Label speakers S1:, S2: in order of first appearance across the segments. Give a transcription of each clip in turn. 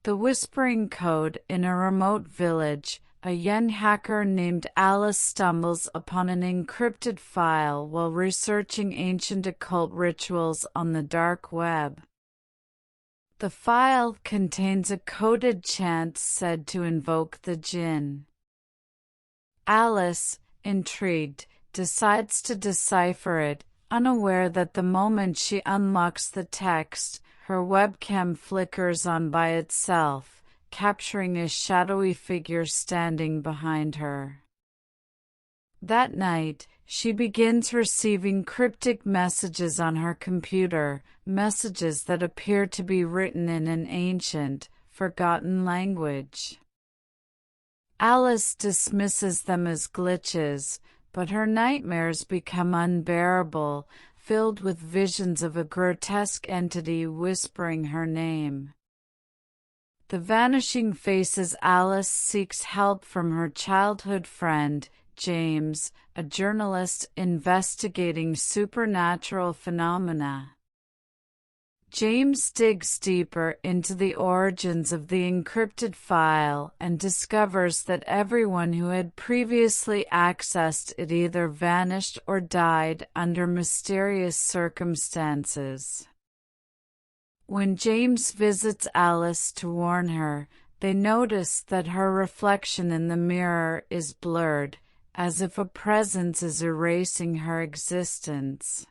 S1: The Whispering Code. In a remote village, a young hacker named Alice stumbles upon an encrypted file while researching ancient occult rituals on the dark web. The file contains a coded chant said to invoke the jinn. Alice, intrigued, decides to decipher it, unaware that the moment she unlocks the text, her webcam flickers on by itself, capturing a shadowy figure standing behind her. That night, she begins receiving cryptic messages on her computer, messages that appear to be written in an ancient, forgotten language. Alice dismisses them as glitches, but her nightmares become unbearable, filled with visions of a grotesque entity whispering her name. The vanishing faces. Alice seeks help from her childhood friend, James, a journalist investigating supernatural phenomena. James digs deeper into the origins of the encrypted file and discovers that everyone who had previously accessed it either vanished or died under mysterious circumstances. When James visits Alice to warn her, they notice that her reflection in the mirror is blurred, as if a presence is erasing her existence.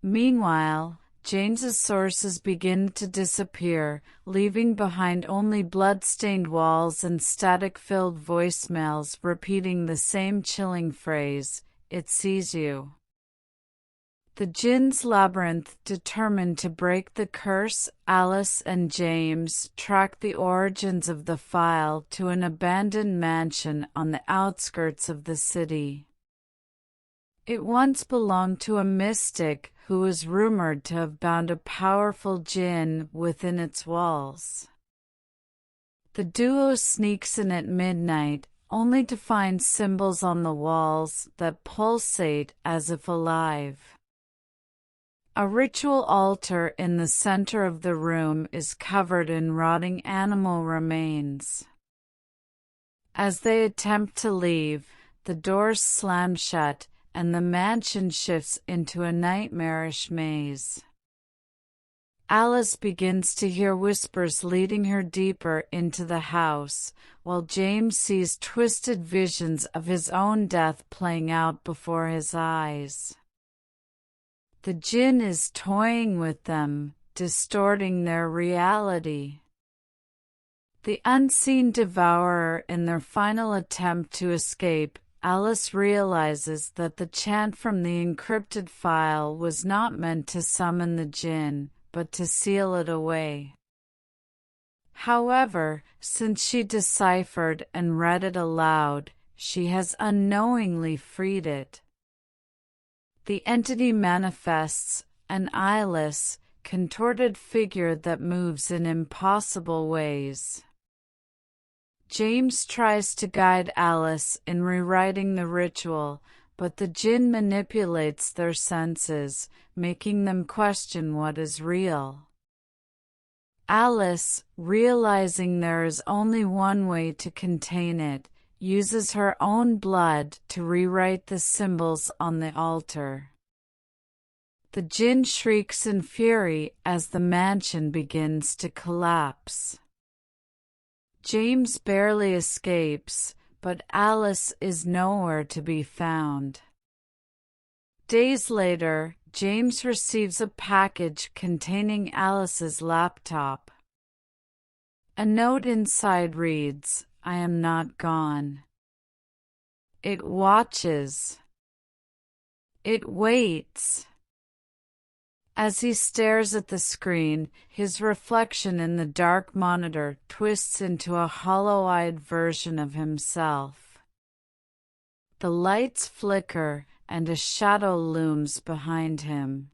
S1: Meanwhile, James's sources begin to disappear, leaving behind only blood-stained walls and static-filled voicemails repeating the same chilling phrase, "It sees you." The Jinn's Labyrinth. Determined to break the curse, Alice and James track the origins of the file to an abandoned mansion on the outskirts of the city. It once belonged to a mystic who was rumored to have bound a powerful jinn within its walls. The duo sneaks in at midnight, only to find symbols on the walls that pulsate as if alive. A ritual altar in the center of the room is covered in rotting animal remains. As they attempt to leave, the doors slam shut, and the mansion shifts into a nightmarish maze. Alice begins to hear whispers leading her deeper into the house, while James sees twisted visions of his own death playing out before his eyes. The jinn is toying with them, distorting their reality. The unseen devourer. In their final attempt to escape, Alice realizes that the chant from the encrypted file was not meant to summon the jinn, but to seal it away. However, since she deciphered and read it aloud, she has unknowingly freed it. The entity manifests, an eyeless, contorted figure that moves in impossible ways. James tries to guide Alice in rewriting the ritual, but the jinn manipulates their senses, making them question what is real. Alice, realizing there is only one way to contain it, uses her own blood to rewrite the symbols on the altar. The jinn shrieks in fury as the mansion begins to collapse. James barely escapes, but Alice is nowhere to be found. Days later, James receives a package containing Alice's laptop. A note inside reads, "I am not gone." It watches. It waits. As he stares at the screen, his reflection in the dark monitor twists into a hollow-eyed version of himself. The lights flicker, and a shadow looms behind him.